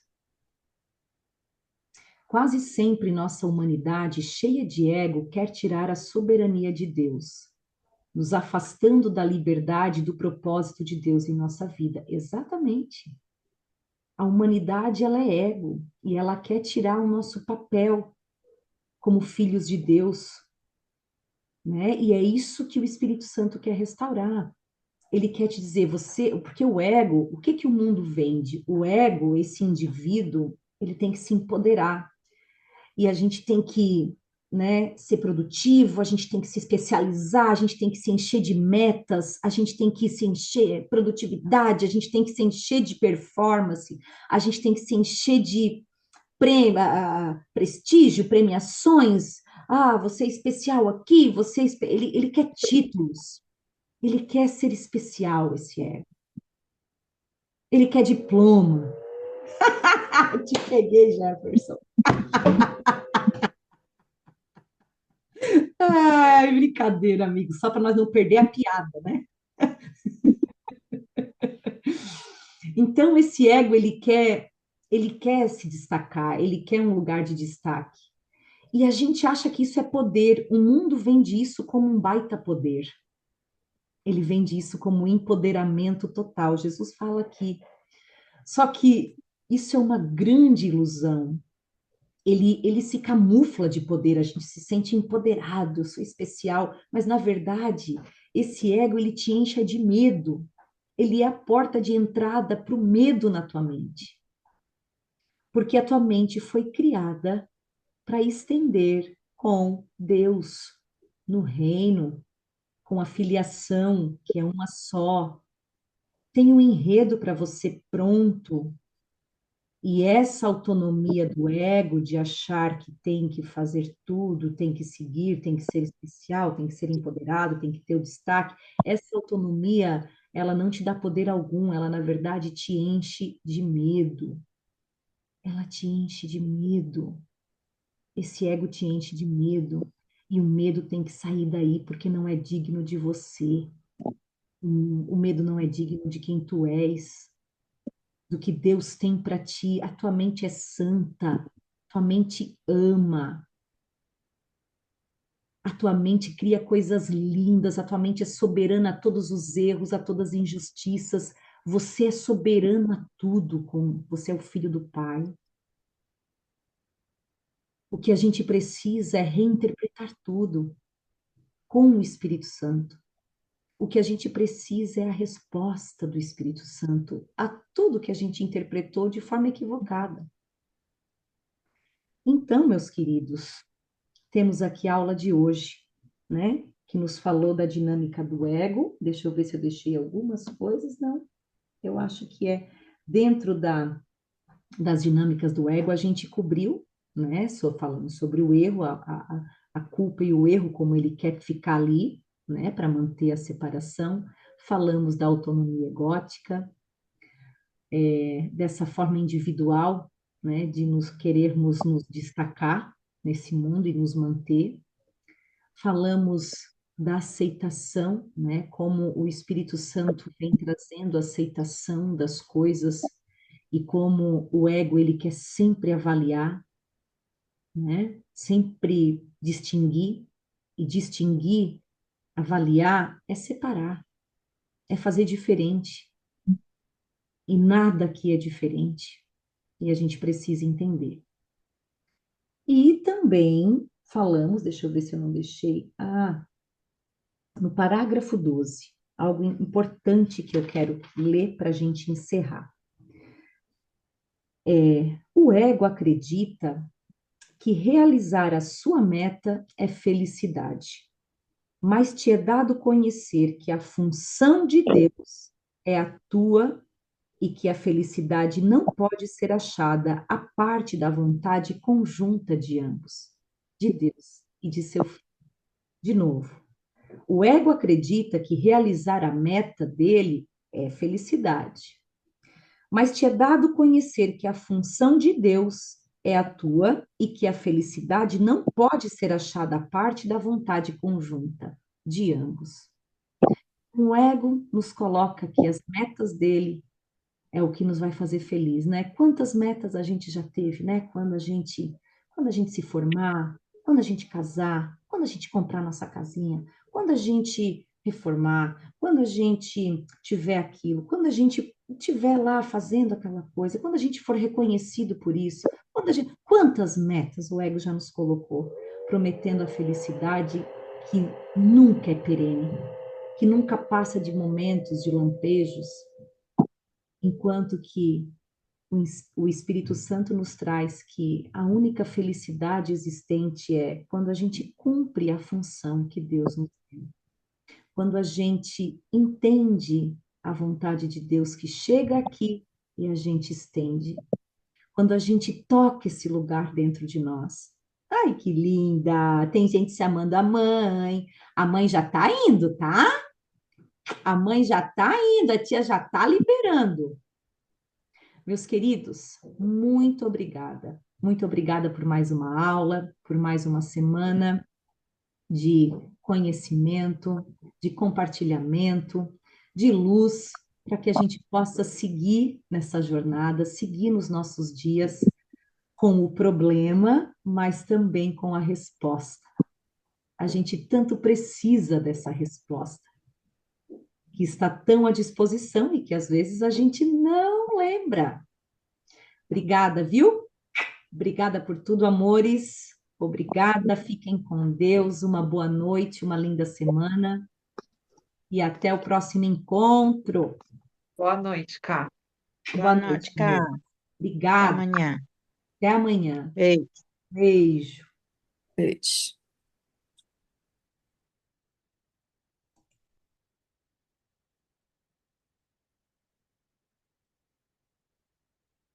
Quase sempre nossa humanidade, cheia de ego, quer tirar a soberania de Deus, nos afastando da liberdade e do propósito de Deus em nossa vida. Exatamente. A humanidade, ela é ego, e ela quer tirar o nosso papel como filhos de Deus, né? E é isso que o Espírito Santo quer restaurar. Ele quer te dizer, você, porque o ego, o que que o mundo vende? O ego, esse indivíduo, ele tem que se empoderar. E a gente tem que, né, ser produtivo, a gente tem que se especializar, a gente tem que se encher de metas, a gente tem que se encher de produtividade, a gente tem que se encher de performance, a gente tem que se encher de prestígio, premiações. Ah, você é especial aqui, ele quer títulos, ele quer ser especial, esse ego. Ele quer diploma. Te peguei, Jefferson. Ai, brincadeira, amigo, só para nós não perder a piada, né? Então, esse ego, ele quer se destacar, ele quer um lugar de destaque. E a gente acha que isso é poder. O mundo vende isso como um baita poder. Ele vende isso como um empoderamento total. Jesus fala aqui. Só que isso é uma grande ilusão. Ele se camufla de poder, a gente se sente empoderado, eu sou especial, mas na verdade, esse ego ele te enche de medo. Ele é a porta de entrada para o medo na tua mente. Porque a tua mente foi criada para estender com Deus no reino, com a filiação, que é uma só. Tem um enredo para você pronto. E essa autonomia do ego de achar que tem que fazer tudo, tem que seguir, tem que ser especial, tem que ser empoderado, tem que ter o destaque, essa autonomia, ela não te dá poder algum, ela na verdade te enche de medo. Ela te enche de medo. Esse ego te enche de medo. E o medo tem que sair daí, porque não é digno de você. O medo não é digno de quem tu és, do que Deus tem para ti. A tua mente é santa, tua mente ama, a tua mente cria coisas lindas, a tua mente é soberana a todos os erros, a todas as injustiças. Você é soberano a tudo, você é o filho do Pai. O que a gente precisa é reinterpretar tudo com o Espírito Santo. O que a gente precisa é a resposta do Espírito Santo a tudo que a gente interpretou de forma equivocada. Então, meus queridos, temos aqui a aula de hoje, né? Que nos falou da dinâmica do ego. Deixa eu ver se eu deixei algumas coisas. Não, eu acho que é dentro das dinâmicas do ego, a gente cobriu, né? Só falando sobre o erro, a culpa e o erro, como ele quer ficar ali, né? Para manter a separação. Falamos da autonomia egótica, dessa forma individual, né? De nos querermos nos destacar nesse mundo e nos manter. Falamos da aceitação, né? Como o Espírito Santo vem trazendo a aceitação das coisas e como o ego ele quer sempre avaliar, né? Sempre distinguir e distinguir, avaliar é separar, é fazer diferente e nada aqui é diferente e a gente precisa entender. E também falamos, deixa eu ver se eu não deixei, no parágrafo 12, algo importante que eu quero ler para a gente encerrar. O ego acredita que realizar a sua meta é felicidade, mas te é dado conhecer que a função de Deus é a tua e que a felicidade não pode ser achada à parte da vontade conjunta de ambos, de Deus e de seu filho. De novo, o ego acredita que realizar a meta dele é felicidade, mas te é dado conhecer que a função de Deus é a tua e que a felicidade não pode ser achada à parte da vontade conjunta de ambos. O ego nos coloca que as metas dele é o que nos vai fazer feliz, né? Quantas metas a gente já teve, né? Quando a gente se formar, quando a gente casar, quando a gente comprar nossa casinha, quando a gente reformar, quando a gente tiver aquilo, quando a gente estiver lá fazendo aquela coisa, quando a gente for reconhecido por isso, quantas metas o ego já nos colocou, prometendo a felicidade que nunca é perene, que nunca passa de momentos, de lampejos, enquanto que o Espírito Santo nos traz que a única felicidade existente é quando a gente cumpre a função que Deus nos deu, quando a gente entende a vontade de Deus que chega aqui e a gente estende, quando a gente toca esse lugar dentro de nós. Ai, que linda! Tem gente se amando a mãe já tá indo, tá? A mãe já tá indo, a tia já tá liberando. Meus queridos, muito obrigada. Muito obrigada por mais uma aula, por mais uma semana de conhecimento, de compartilhamento, de luz, para que a gente possa seguir nessa jornada, seguir nos nossos dias com o problema, mas também com a resposta. A gente tanto precisa dessa resposta, que está tão à disposição e que às vezes a gente não lembra. Obrigada, viu? Obrigada por tudo, amores. Obrigada, fiquem com Deus. Uma boa noite, uma linda semana e até o próximo encontro. Boa noite, Cá. Boa Boa noite, noite, Cá. amor. Até Obrigada. amanhã. Até amanhã. Beijo. Beijo. Beijo.